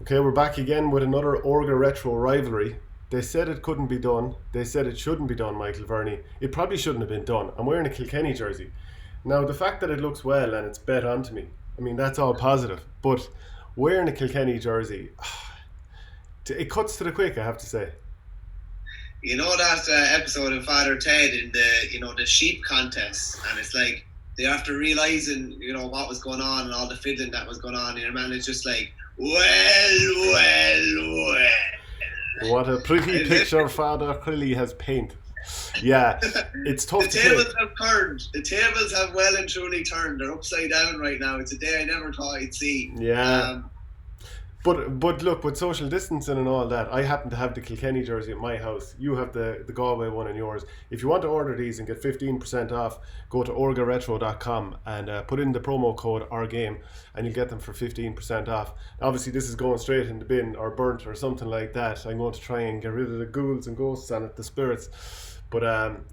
Okay, we're back again with another Orga retro rivalry. They said it couldn't be done. They said it shouldn't be done, Michael Verney. It probably shouldn't have been done. I'm wearing a Kilkenny jersey. Now, the fact that it looks well and it's bet onto me, I mean, that's all positive. But wearing a Kilkenny jersey, it cuts to the quick, I have to say. You know that episode of Father Ted in the sheep contest, and it's like they after realizing what was going on and all the fiddling that was going on, and your man is just like, well. What a pretty picture Father Crilly has painted. Yeah, it's tough the to tables say. have turned. The tables have well and truly turned. They're upside down right now. It's a day I never thought I'd see. Yeah. But look, with social distancing and all that, I happen to have the Kilkenny jersey at my house. You have the Galway one in yours. If you want to order these and get 15% off, go to orgaretro.com and put in the promo code OurGame and you'll get them for 15% off. Obviously, this is going straight in the bin or burnt or something like that. I'm going to try and get rid of the ghouls and ghosts on it, the spirits. But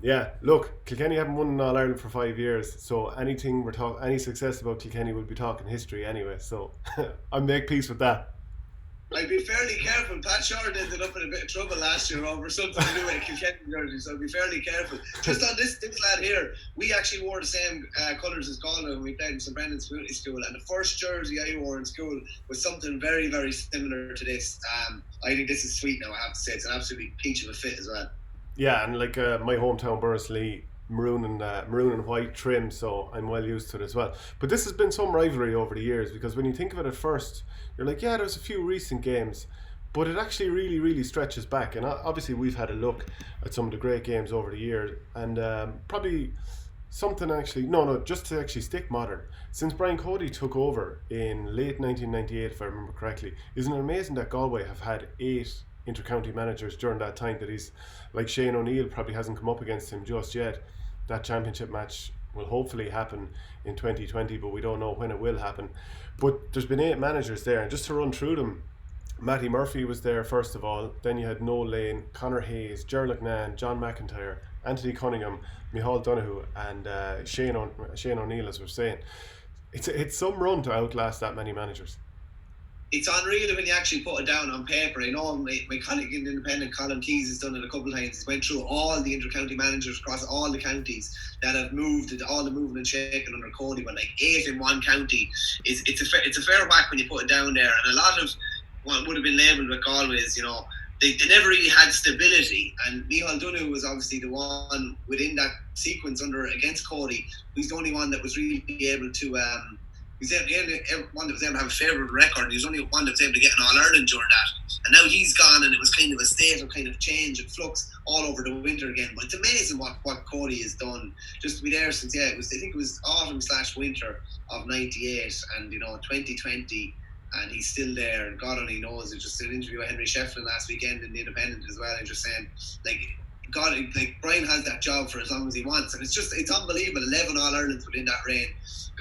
yeah, look, Kilkenny haven't won in All Ireland for 5 years, so anything any success about Kilkenny will be talking history anyway. So I make peace with that. I'd be fairly careful. Pat Short ended up in a bit of trouble last year over something to do with a Kilkenny jersey, so I'd be fairly careful. Just on this lad here, we actually wore the same colours as Galway when we played in St Brendan's Community School, and the first jersey I wore in school was something very, very similar to this. I think this is sweet now, I have to say. It's an absolutely peach of a fit as well. Yeah, and like my hometown Bursley, maroon and white trim, so I'm well used to it as well. But this has been some rivalry over the years, because when you think of it at first, you're like, yeah, there's a few recent games, but it actually really, really stretches back. And obviously, we've had a look at some of the great games over the years, and probably something actually, no, just to actually stick modern. Since Brian Cody took over in late 1998, if I remember correctly, isn't it amazing that Galway have had 8 inter-county managers during that time? That he's like Shane O'Neill probably hasn't come up against him just yet. That championship match will hopefully happen in 2020, but we don't know when it will happen. But there's been 8 managers there, and just to run through them, Matty Murphy was there first of all, then you had Noel Lane, Conor Hayes, Gerald Nan, John McIntyre, Anthony Cunningham, Micheál Donoghue and Shane O'Neill, as we're saying. It's some run to outlast that many managers. It's unreal when you actually put it down on paper. I know my colleague in the Independent, Colin Keys, has done it a couple of times. He's went through all the inter-county managers across all the counties that have moved, all the moving and shaking under Cody, but like 8 in one county. It's a fair whack when you put it down there. And a lot of what would have been labelled with Galway is, they never really had stability. And Micheál Donoghue was obviously the one within that sequence against Cody, who's the only one that was really able to... He's the only one that was able to have a favourable record. He was only one that was able to get an All-Ireland during that. And now he's gone, and it was kind of a state of kind of change and flux all over the winter again. But it's amazing what Cody has done. Just to be there since, I think it was autumn/winter of 98 and, 2020, and he's still there. And God only knows. It's just an interview with Henry Shefflin last weekend in the Independent as well, and just saying, God, Brian has that job for as long as he wants, and it's unbelievable. 11 All-Irelands within that reign.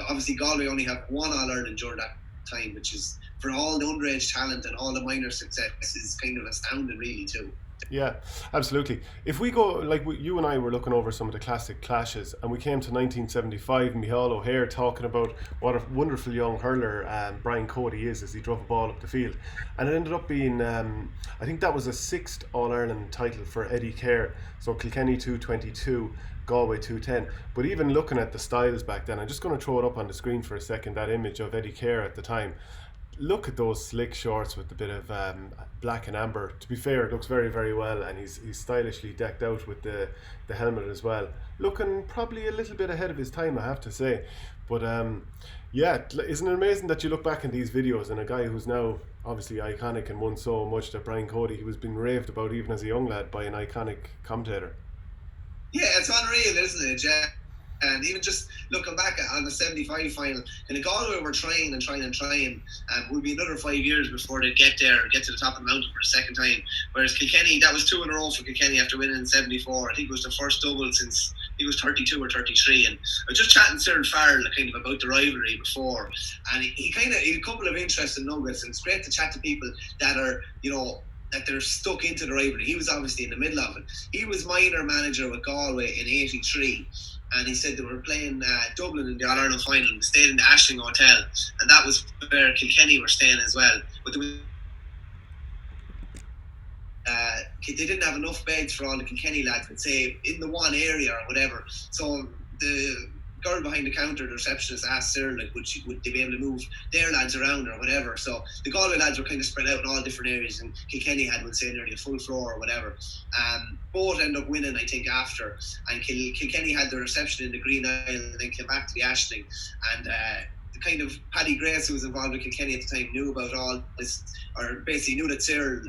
Obviously, Galway only have 1 All-Ireland during that time, which is, for all the underage talent and all the minor success, is kind of astounding, really, too. Yeah, absolutely. If we go, like you and I were looking over some of the classic clashes, and we came to 1975, and Micheál O'Hare talking about what a wonderful young hurler Brian Cody is as he drove a ball up the field. And it ended up being, I think that was a 6th All-Ireland title for Eddie Kerr. So Kilkenny 222, Galway 210. But even looking at the styles back then, I'm just going to throw it up on the screen for a second, that image of Eddie Kerr at the time. Look at those slick shorts with a bit of black and amber. To be fair, it looks very, very well, and he's stylishly decked out with the helmet as well. Looking probably a little bit ahead of his time, I have to say. But yeah, isn't it amazing that you look back in these videos and a guy who's now obviously iconic and won so much, that Brian Cody, he was being raved about even as a young lad by an iconic commentator. Yeah, it's unreal, isn't it, Jack? And even just looking back on the 75 final, and Galway were trying, would be another 5 years before they get there and get to the top of the mountain for the second time. Whereas Kilkenny, that was 2 in a row for Kilkenny after winning in 74. I think it was the first double since he was 32 or 33. And I was just chatting to Cyril Farrell kind of about the rivalry before, and he had a couple of interesting nuggets, and it's great to chat to people that are, that they're stuck into the rivalry. He was obviously in the middle of it. He was minor manager with Galway in 83, and he said they were playing Dublin in the All-Ireland final. They stayed in the Ashling Hotel, and that was where Kilkenny were staying as well. But there was they didn't have enough beds for all the Kilkenny lads, let's say, in the one area or whatever. So the girl behind the counter, the receptionist, asked Cyril, like, would they be able to move their lads around or whatever. So the Galway lads were kind of spread out in all different areas, and Kilkenny had, would say, nearly a full floor or whatever. Both ended up winning, I think, after. And Kilkenny had the reception in the Green Isle, and then came back to the Ashling. And the kind of Paddy Grace, who was involved with Kilkenny at the time, knew about all this, or basically knew that Cyril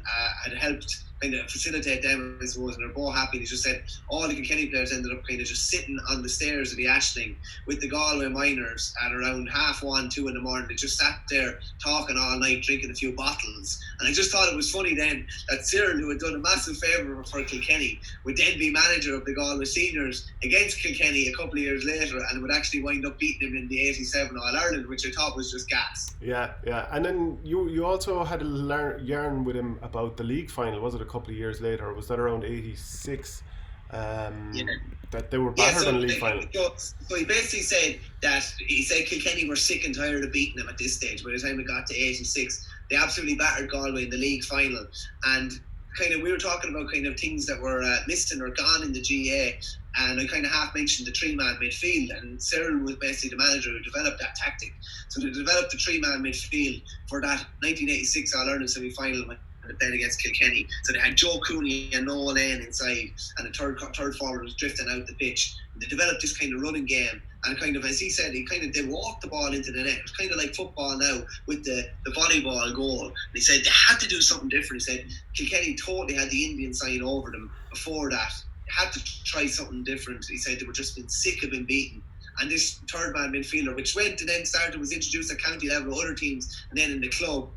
had helped kind of facilitate them, I suppose, and they're both happy. He just said all the Kilkenny players ended up kind of just sitting on the stairs of the Ashling with the Galway miners at around 1:30, 2 in the morning. They just sat there talking all night, drinking a few bottles. And I just thought it was funny then that Cyril, who had done a massive favour for Kilkenny, would then be manager of the Galway seniors against Kilkenny a couple of years later, and would actually wind up beating him in the 87 All-Ireland, which I thought was just gas. Yeah. And then you also had a yarn with him about the league final, was it a couple of years later, or was that around 86? That they were battered in the league final. So he basically said that Kilkenny were sick and tired of beating them at this stage. By the time it got to 86, they absolutely battered Galway in the league final. And kind of we were talking about kind of things that were missing or gone in the GA, and I kind of half mentioned the 3-man midfield, and Cyril was basically the manager who developed that tactic. So they developed the 3-man midfield for that 1986 All-Ireland semi-final when they played against Kilkenny. So they had Joe Cooney and Noel Lane inside, and the third forward was drifting out the pitch. And they developed this kind of running game, and kind of, as he said, they walked the ball into the net. It was kind of like football now with the volleyball goal. And he said they had to do something different. He said Kilkenny totally had the Indian sign over them before that. They had to try something different. He said they were just been sick of being beaten. And this 3rd-man midfielder, which went and then was introduced at county level with other teams and then in the club,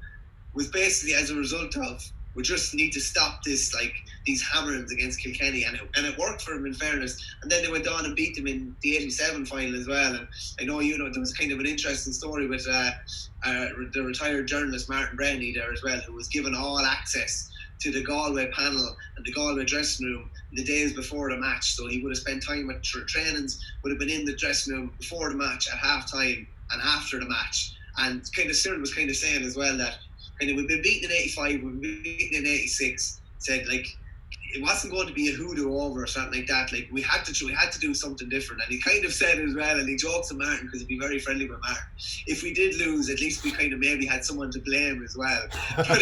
was basically as a result of, we just need to stop this, like, these hammerings against Kilkenny, and it worked for them, in fairness. And then they went on and beat them in the 87 final as well. And I know there was kind of an interesting story with the retired journalist Martin Brenny there as well, who was given all access to the Galway panel and the Galway dressing room in the days before the match. So he would have spent time at trainings, would have been in the dressing room before the match, at half time and after the match. And kind of Cyril was kind of saying as well that kind of we've been beaten in 85, we've been beaten in 86. Said, like, it wasn't going to be a hoodoo over or something like that. Like, we had to do something different. And he kind of said as well, and he jokes to Martin because he'd be very friendly with Martin, if we did lose, at least we kind of maybe had someone to blame as well. But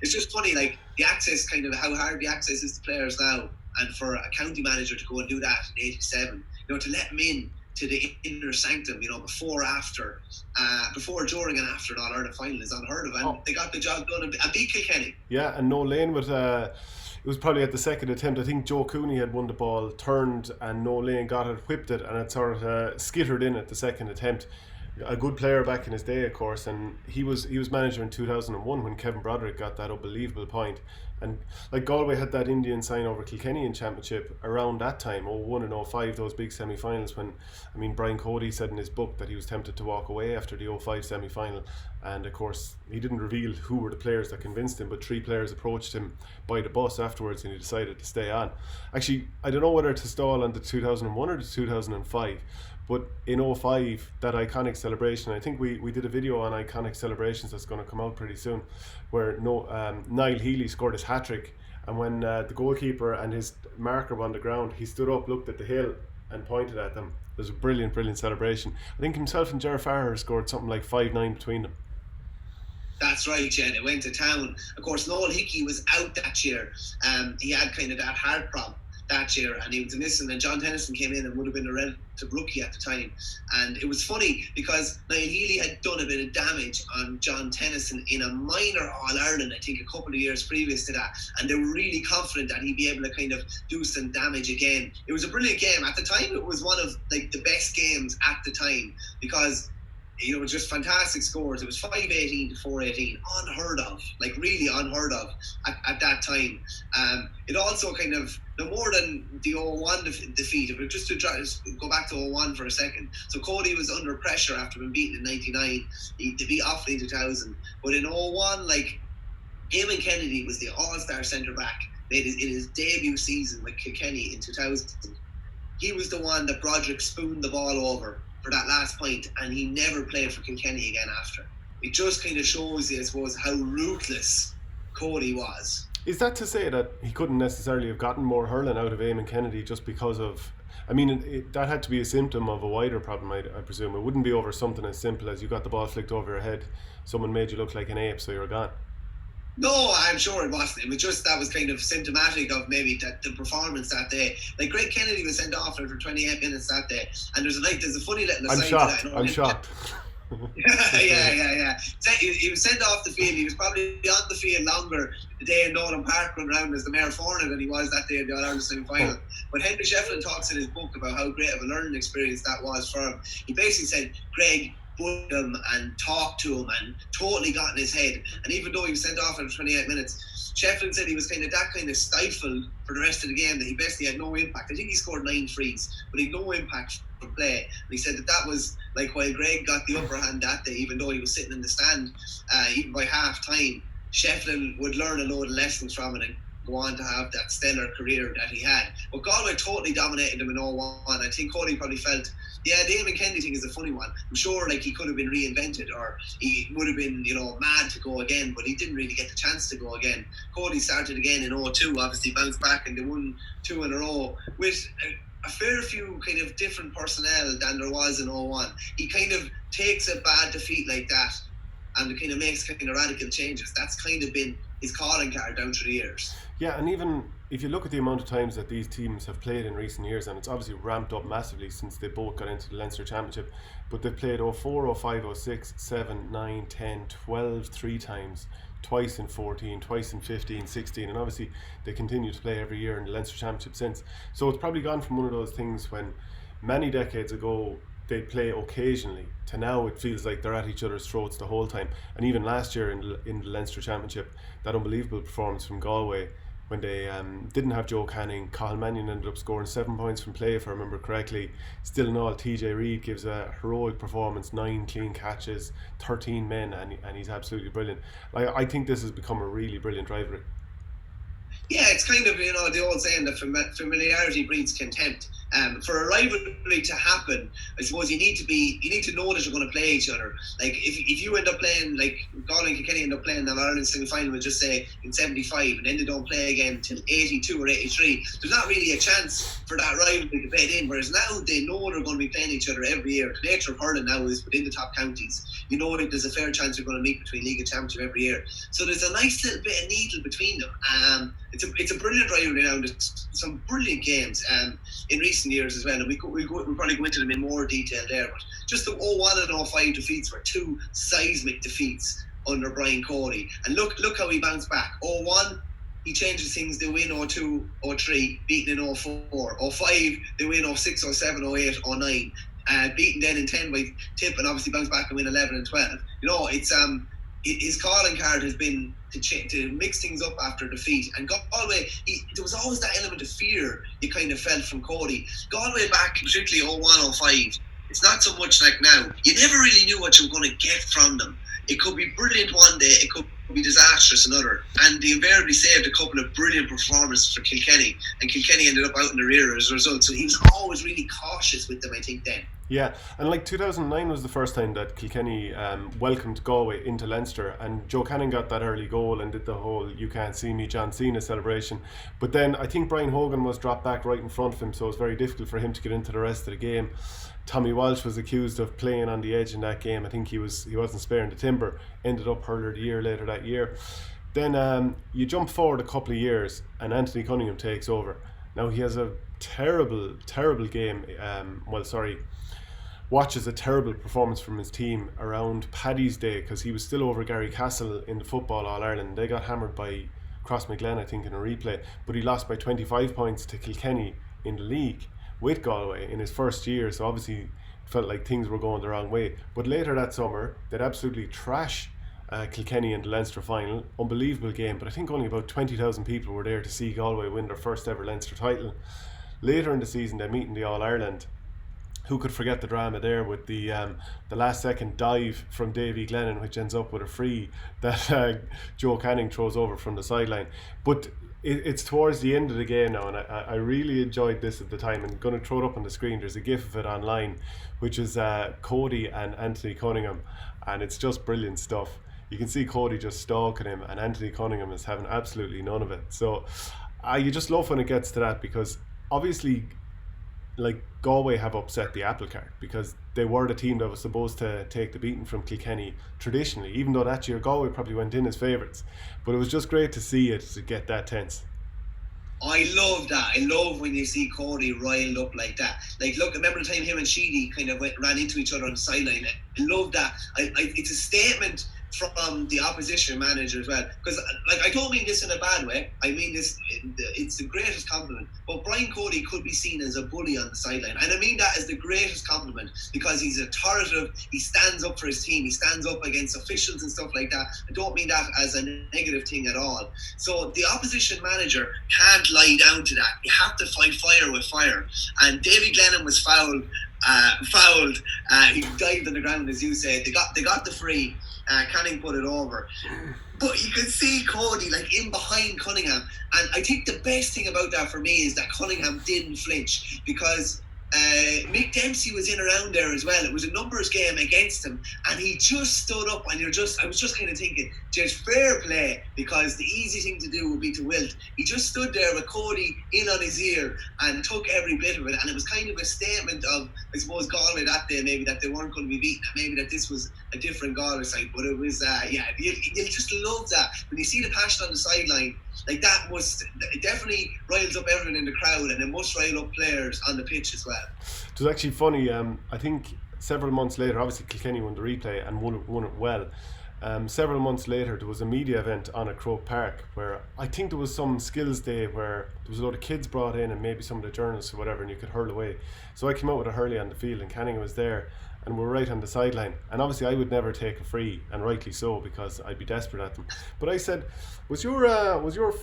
it's just funny, like, the access, kind of how hard the access is to players now, and for a county manager to go and do that in 87, to let them in to the inner sanctum, before, during and after an All-Ireland final is unheard of, and they got the job done and beat Kilkenny. Yeah, and no Lane with it was probably at the second attempt. I think Joe Cooney had won the ball, turned, and no Lane got it, whipped it, and it sort of skittered in at the second attempt. A good player back in his day, of course, and he was manager in 2001 when Kevin Broderick got that unbelievable point. And like Galway had that Indian sign over Kilkenny in Championship around that time, 01 and 05, those big semi-finals, when, Brian Cody said in his book that he was tempted to walk away after the 05 semi-final, and of course he didn't reveal who were the players that convinced him, but 3 players approached him by the bus afterwards and he decided to stay on. Actually, I don't know whether to stall on the 2001 or the 2005, but in 05, that iconic celebration, I think we did a video on iconic celebrations that's going to come out pretty soon, where Niall Healy scored his hat-trick, and when the goalkeeper and his marker were on the ground, he stood up, looked at the hill and pointed at them. It was a brilliant celebration. I think himself and Ger Farrer scored something like 5-9 between them. That's right, yeah, they went to town. Of course, Noel Hickey was out that year. He had kind of that heart problem that year, and he was missing, and John Tennyson came in and would have been a relative rookie at the time. And it was funny because Niall Healy had done a bit of damage on John Tennyson in a minor All-Ireland, I think a couple of years previous to that, and they were really confident that he'd be able to kind of do some damage again. It was a brilliant game. At the time, it was one of like the best games at the time, because it was just fantastic scores. It was 5-18 to 4-18, unheard of, like really unheard of at that time. It also kind of, no more than the 01 defeat, but just to go back to 01 for a second. So Cody was under pressure after being beaten in 99. He beat Offaly in 2000. But in 01, like, Eamon Kennedy was the all-star centre-back, made in his debut season with Kilkenny in 2000. He was the one that Broderick spooned the ball over for that last point, and he never played for Kilkenny again after. It just kind of shows you, I suppose, how ruthless Cody was. Is that to say that he couldn't necessarily have gotten more hurling out of Eamon Kennedy just because of? I mean, that had to be a symptom of a wider problem, I presume. It wouldn't be over something as simple as you got the ball flicked over your head, someone made you look like an ape, so you're gone. No, I'm sure it wasn't. It was just that was kind of symptomatic of maybe that the performance that day. Like Greg Kennedy was sent off after 28 minutes that day, and there's a funny little aside to that. I'm shocked. yeah. He was sent off the field. He was probably on the field longer the day in Nolan Park run round as the Mayor Forna than he was that day in the All-Ireland semi-final. But Henry Shefflin talks in his book about how great of a learning experience that was for him. He basically said Greg bullied him and talked to him and totally got in his head. And even though he was sent off after 28 minutes, Shefflin said he was kind of stifled for the rest of the game, that he basically had no impact. I think he scored 9 frees, but he had no impact for play. And he said that was like while Greg got the upper hand that day, even though he was sitting in the stand, even by half time, Shefflin would learn a load of lessons from it and go on to have that stellar career that he had. But Galway totally dominated him in 0-1. I think Cody probably felt, the Eamon Kennedy thing is a funny one. I'm sure like he could have been reinvented, or he would have been, mad to go again, but he didn't really get the chance to go again. Cody started again in 0-2, obviously bounced back, and they won 2 in a row with a fair few kind of different personnel than there was in 0-1. He kind of takes a bad defeat like that and kind of makes kind of radical changes. That's kind of been his calling card down through the years. Yeah, and even if you look at the amount of times that these teams have played in recent years, and it's obviously ramped up massively since they both got into the Leinster Championship, but they've played 04, 05, 06, 7, 9, 10, 12 3 times, twice in 14, twice in 15, 16, and obviously they continue to play every year in the Leinster Championship since. So it's probably gone from one of those things when many decades ago they play occasionally to now it feels like they're at each other's throats the whole time. And even last year in the Leinster Championship, that unbelievable performance from Galway when they didn't have Joe Canning, Cathal Mannion ended up scoring 7 points from play, if I remember correctly. Still in all, TJ Reid gives a heroic performance, 9 clean catches, 13 men, and he's absolutely brilliant. I think this has become a really brilliant rivalry. Yeah, it's kind of, the old saying that familiarity breeds contempt. For a rivalry to happen, I suppose you need to know that you're going to play each other. Like if you end up playing, like Galway and Kilkenny end up playing the Ireland semi-final, we'll just say in 75, and then they don't play again until 82 or 83, there's not really a chance for that rivalry to bed in. Whereas now they know they're going to be playing each other every year. The nature of hurling now is within the top counties. You know that there's a fair chance you're going to meet between League and Championship every year. So there's a nice little bit of needle between them. It's a brilliant rivalry now. There's some brilliant games in recent years as well, and we'll probably go into them in more detail there. But just the 0-1 and 0-5 defeats were 2 seismic defeats under Brian Cody. And look how he bounced back. 0-1, he changes things. They win 0-2, 0-3, beaten in 0-4. 0-5, they win 0-6, 0-7, 0-8, 0-9. Beaten then in 10 by Tip, and obviously bounce back and win 11 and 12. It's his calling card has been to mix things up after defeat. And Galway, there was always that element of fear you kind of felt from Cody. Galway back, particularly 0-1, 0-5, it's not so much like now. You never really knew what you were going to get from them. It could be brilliant one day, it could be disastrous another. And they invariably saved a couple of brilliant performances for Kilkenny, and Kilkenny ended up out in the rear as a result. So he was always really cautious with them, I think, then. Yeah, and like 2009 was the first time that Kilkenny welcomed Galway into Leinster, and Joe Canning got that early goal and did the whole "you can't see me" John Cena celebration. But then I think Brian Hogan was dropped back right in front of him, so it was very difficult for him to get into the rest of the game. Tommy Walsh was accused of playing on the edge in that game. I think he wasn't sparing the timber. Ended up hurler of the year later that year. Then you jump forward a couple of years and Anthony Cunningham takes over. Now he has a terrible game. Watches a terrible performance from his team around Paddy's Day, because he was still over Gary Castle in the Football All-Ireland. They got hammered by Crossmaglen, I think, in a replay, but he lost by 25 points to Kilkenny in the league with Galway in his first year, so obviously felt like things were going the wrong way. But later that summer, they'd absolutely trash Kilkenny in the Leinster final. Unbelievable game, but I think only about 20,000 people were there to see Galway win their first ever Leinster title. Later in the season, they meet in the All-Ireland. Who could forget the drama there with the last second dive from Davy Glennon, which ends up with a free that Joe Canning throws over from the sideline. But it's towards the end of the game now, and I really enjoyed this at the time. I'm going to throw it up on the screen. There's a gif of it online, which is Cody and Anthony Cunningham, and it's just brilliant stuff. you can see Cody just stalking him, and Anthony Cunningham is having absolutely none of it. So you just love when it gets to that, because obviously, like, Galway have upset the apple cart, because they were the team that was supposed to take the beating from Kilkenny traditionally, even though that year Galway probably went in as favourites. But it was just great to see it to get that tense. I love that. I love when you see Cody riled up like that. Like, look, remember the time him and Sheedy kind of ran into each other on the sideline? I love that. It's a statement from the opposition manager as well. Because, like, I don't mean this in a bad way. I mean this, it's the greatest compliment. But Brian Cody could be seen as a bully on the sideline. And I mean that as the greatest compliment, because he's authoritative. He stands up for his team. He stands up against officials and stuff like that. I don't mean that as a negative thing at all. So the opposition manager can't lie down to that. You have to fight fire with fire. And Davy Glennon was fouled. He dived on the ground, as you said. They got the free. Canning put it over, but you could see Cody like in behind Cunningham, and I think the best thing about that for me is that Cunningham didn't flinch, because Mick Dempsey was in around there as well. It was a numbers game against him, and he just stood up, and I was just kind of thinking, just fair play, because the easy thing to do would be to wilt. He just stood there with Cody in on his ear and took every bit of it, and it was kind of a statement of, I suppose, Galway that day, maybe that they weren't going to be beaten, maybe that this was a different Galway side, but it was, you'll just love that. When you see the passion on the sideline, like that it definitely riles up everyone in the crowd, and it must rile up players on the pitch as well. It was actually funny, I think several months later, obviously Kilkenny won the replay and won it well. Several months later, there was a media event on at Croke Park where I think there was some skills day where there was a lot of kids brought in, and maybe some of the journalists or whatever, and you could hurl away. So I came out with a hurley on the field, and Canning was there, and we're right on the sideline. And obviously I would never take a free, and rightly so, because I'd be desperate at them. But I said, was your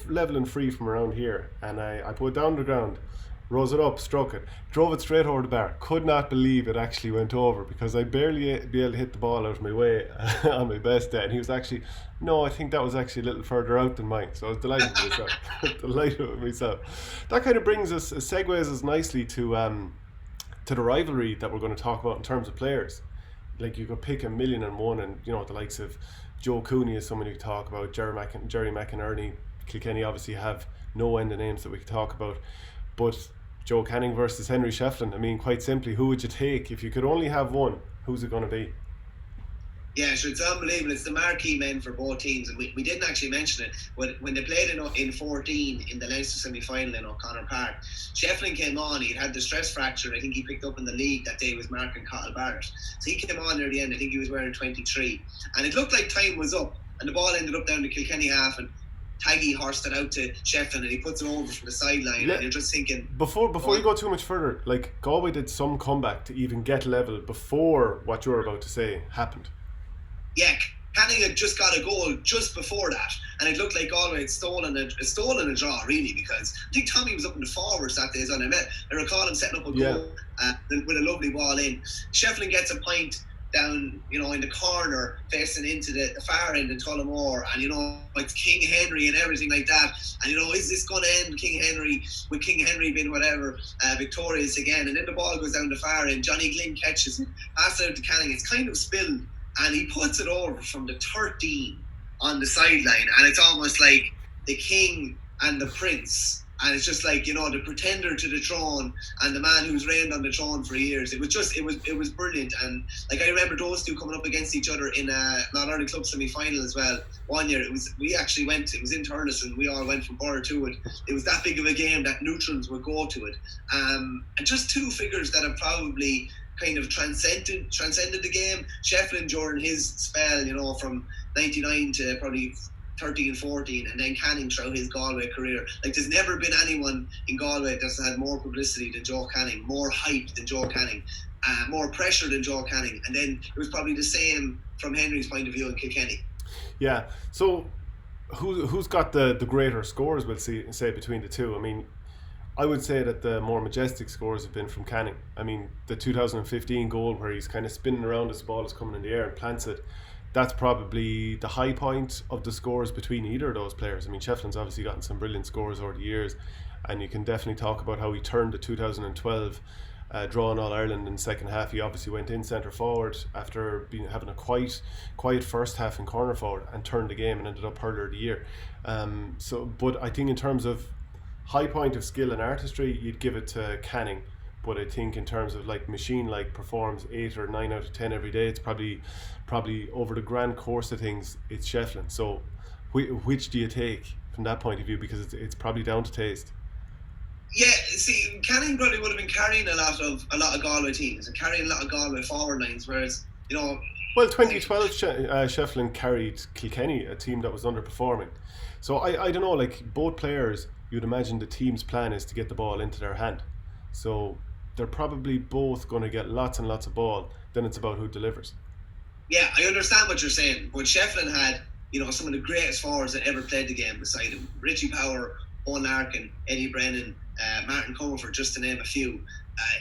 levelling free from around here? And I put it down the ground, rose it up, struck it, drove it straight over the bar. Could not believe it actually went over, because I barely be able to hit the ball out of my way on my best day. And he was actually, no, I think that was actually a little further out than mine. So I was delighted with myself. That kind of segues us nicely to the rivalry that we're going to talk about in terms of players. Like, you could pick 1,000,001, and you know, the likes of Joe Cooney is someone you could talk about, Jerry McInerney. Kilkenny obviously have no end of names that we could talk about. But Joe Canning versus Henry Shefflin, I mean, quite simply, who would you take? If you could only have one, who's it going to be? Yeah, sure, it's unbelievable. It's the marquee men for both teams, and we didn't actually mention it. When they played in 14 in the Leinster semi-final in O'Connor Park, Shefflin came on. He had the stress fracture, I think he picked up in the league that day, was marking Cathal Barrett. So he came on near the end. I think he was wearing 23, and it looked like time was up, and the ball ended up down the Kilkenny half, and Taggy horsed it out to Shefflin, and he puts it over from the sideline. And you're just thinking, before you go too much further, like, Galway did some comeback to even get level before what you're about to say happened. Yeah, Canning had just got a goal just before that, and it looked like Galway had stolen a draw, really, because I think Tommy was up in the forwards that day as well. I recall him setting up a goal with a lovely ball in. Shefflin gets a point down, you know, in the corner, facing into the far end in Tullamore, and you know, it's King Henry and everything like that. And you know, is this going to end King Henry being whatever victorious again? And then the ball goes down the far end. Johnny Glynn catches it, passes out to Canning. It's kind of spilled, and he puts it over from the 13 on the sideline, and it's almost like the king and the prince. And it's just like, you know, the pretender to the throne and the man who's reigned on the throne for years. It was brilliant. And like, I remember those two coming up against each other in a All-Ireland Club semi-final as well. One year, it was in Thurles, and we all went from Borough to it. It was that big of a game that neutrals would go to it. And just two figures that have probably kind of transcended the game. Shefflin during his spell, you know, from 99 to probably 13 and 14, and then Canning throughout his Galway career. Like, there's never been anyone in Galway that's had more publicity than Joe Canning, more hype than Joe Canning, more pressure than Joe Canning. And then it was probably the same from Henry's point of view in Kilkenny. Yeah, so who's got the greater scores, we'll say between the two? I mean, I would say that the more majestic scores have been from Canning. I mean, the 2015 goal where he's kind of spinning around as the ball is coming in the air and plants it, that's probably the high point of the scores between either of those players. I mean, Shefflin's obviously gotten some brilliant scores over the years, and you can definitely talk about how he turned the 2012 drawing All Ireland in the second half. He obviously went in centre forward after having a quiet first half in corner forward and turned the game and ended up hurler of the year. But I think in terms of high point of skill and artistry, you'd give it to Canning. But I think in terms of like machine, like performs 8 or 9 out of 10 every day, it's probably over the grand course of things, it's Shefflin. So which do you take from that point of view? Because it's probably down to taste. Yeah, see, Canning probably would have been carrying a lot of Galway teams and carrying a lot of Galway forward lines, whereas, you know... Well, 2012 Shefflin carried Kilkenny, a team that was underperforming. So I don't know, like both players, you'd imagine the team's plan is to get the ball into their hand. So they're probably both going to get lots and lots of ball. Then it's about who delivers. Yeah, I understand what you're saying, but Shefflin had, you know, some of the greatest forwards that ever played the game beside him. Richie Power, Owen Larkin, Eddie Brennan, Martin Comerford, just to name a few.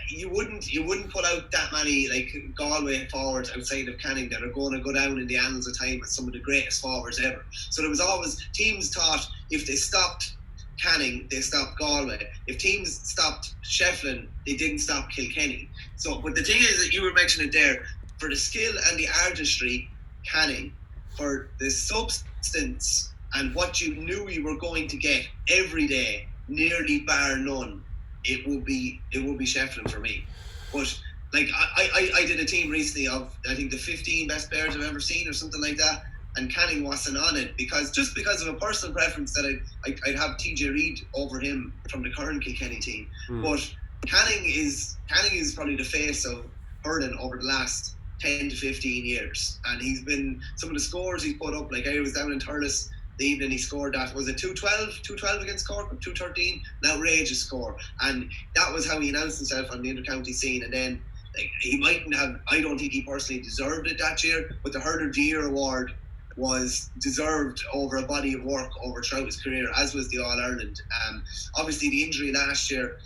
You wouldn't put out that many like Galway forwards outside of Canning that are going to go down in the annals of time as some of the greatest forwards ever. So there was always, teams thought if they stopped Canning, they stopped Galway. If teams stopped Shefflin, they didn't stop Kilkenny. So, but the thing is that you were mentioning there, for the skill and the artistry, Canning, for the substance and what you knew you were going to get every day, nearly bar none, it would be Shefflin for me. But like I did a team recently of, I think, the 15 best players I've ever seen or something like that, and Canning wasn't on it because of a personal preference that I'd have TJ Reid over him from the current Kilkenny team. But Canning is probably the face of hurling over the last 10 to 15 years, and he's been, some of the scores he's put up, like I was down in Thurles the evening he scored that, was it 212 against Cork, or 213, an outrageous score, and that was how he announced himself on the inter-county scene. And then like, he mightn't have, I don't think he personally deserved it that year, but the Hurler of the Year award was deserved over a body of work over throughout his career, as was the All-Ireland. Obviously the injury last year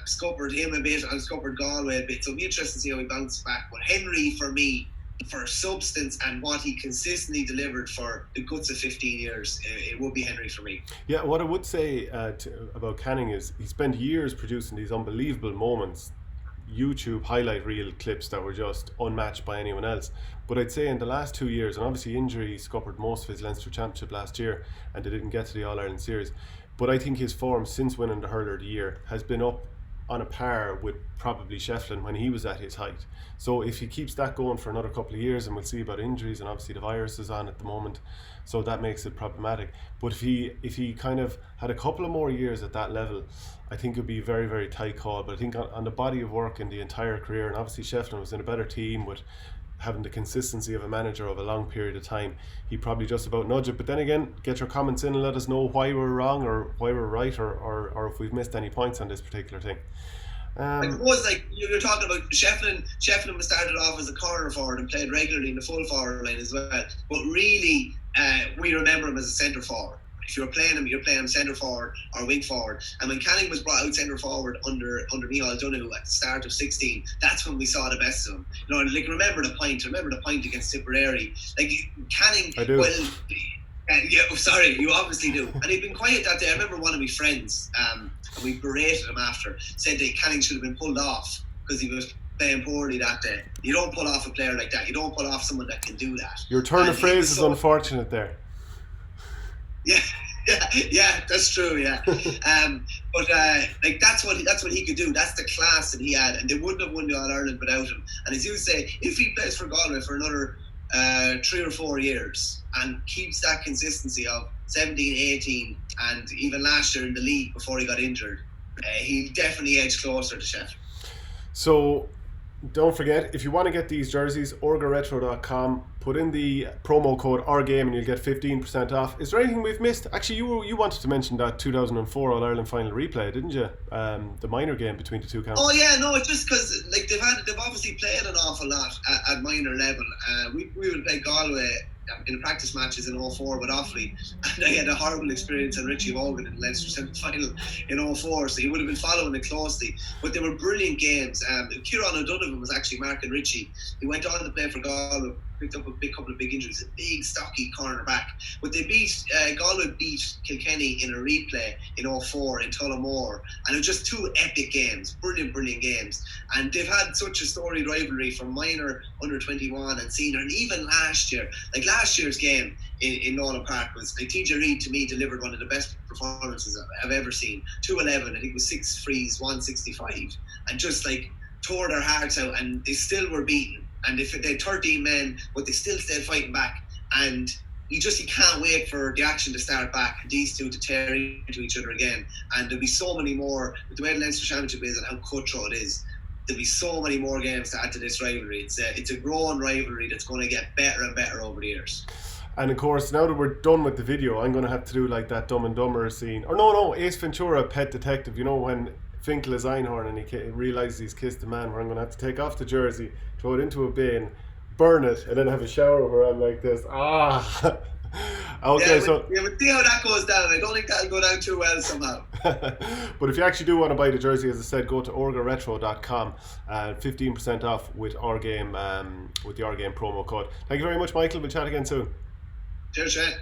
scuppered him a bit and scuppered Galway a bit, so it'll be interesting to see how he bounced back. But Henry, for me, for substance and what he consistently delivered for the guts of 15 years, it would be Henry for me. Yeah, what I would say about Canning is he spent years producing these unbelievable moments, YouTube highlight reel clips that were just unmatched by anyone else. But I'd say in the last 2 years, and obviously injury scuppered most of his Leinster Championship last year and they didn't get to the All-Ireland series, but I think his form since winning the Hurler of the Year has been up on a par with probably Shefflin when he was at his height. So if he keeps that going for another couple of years, and we'll see about injuries, and obviously the virus is on at the moment, so that makes it problematic. But if he kind of had a couple of more years at that level, I think it would be a very, very tight call. But I think on the body of work in the entire career, and obviously Shefflin was in a better team with having the consistency of a manager over a long period of time, he probably just about nudge it. But then again, get your comments in and let us know why we're wrong or why we're right, or if we've missed any points on this particular thing. I suppose, like you're talking about Shefflin was started off as a corner forward and played regularly in the full forward line as well, but really we remember him as a centre forward. If you're playing him centre forward or wing forward. And when Canning was brought out centre forward under Micheál Donoghue at the start of 16, that's when we saw the best of him. You know, like remember the point against Tipperary. Like Canning, I do. Well, yeah, sorry, you obviously do. And he'd been quiet that day. I remember one of my friends, and we berated him after, said that Canning should have been pulled off because he was playing poorly that day. You don't pull off a player like that. You don't pull off someone that can do that. Your turn of phrase is unfortunate there. Yeah, that's true. Yeah, but like that's what he could do. That's the class that he had, and they wouldn't have won the All Ireland without him. And as you say, if he plays for Galway for another 3 or 4 years and keeps that consistency of 17, 18, and even last year in the league before he got injured, he'll definitely edge closer to Shefflin. So don't forget, if you want to get these jerseys, orgaretro.com, put in the promo code OurGame and you'll get 15% off. Is there anything we've missed? Actually, you wanted to mention that 2004 All-Ireland final replay, didn't you? The minor game between the two counties. Oh yeah, no, it's just because like they've obviously played an awful lot at minor level. We would play Galway in practice matches in 04 with Offaly, and I had a horrible experience on Richie Hogan in the Leinster semi-final in 04, so he would have been following it closely. But they were brilliant games. Kieran O'Donovan was actually marking Richie. He went on to play for Galway picked up a big couple of big injuries. A big, stocky cornerback. But they Galway beat Kilkenny in a replay in 04 in Tullamore. And it was just two epic games. Brilliant, brilliant games. And they've had such a storied rivalry from minor, under 21 and senior. And even last year, like last year's game in Nolan Park was, like, TJ Reid to me delivered one of the best performances I've ever seen. 211, I think it was 6 frees, 165. And just like tore their hearts out, and they still were beaten. And if they had 13 men, but they still stayed fighting back. And you can't wait for the action to start back, these two to tear into each other again. And there'll be so many more, with the way the Leinster Championship is and how cutthroat it is, there'll be so many more games to add to this rivalry. It's a growing rivalry that's going to get better and better over the years. And of course, now that we're done with the video, I'm going to have to do like that Dumb and Dumber scene. Or no, Ace Ventura, Pet Detective. You know, when Finkel is Einhorn and he realises he's kissed a man, where I'm going to have to take off the jersey, throw it into a bin, burn it, and then have a shower where I'm like this. Okay, so we'll see how that goes down. I don't think that'll go down too well somehow. But if you actually do want to buy the jersey, as I said, go to orgaretro.com and 15% off with our game, with the Our Game promo code. Thank you very much, Michael. We'll chat again soon. Cheers, Shane.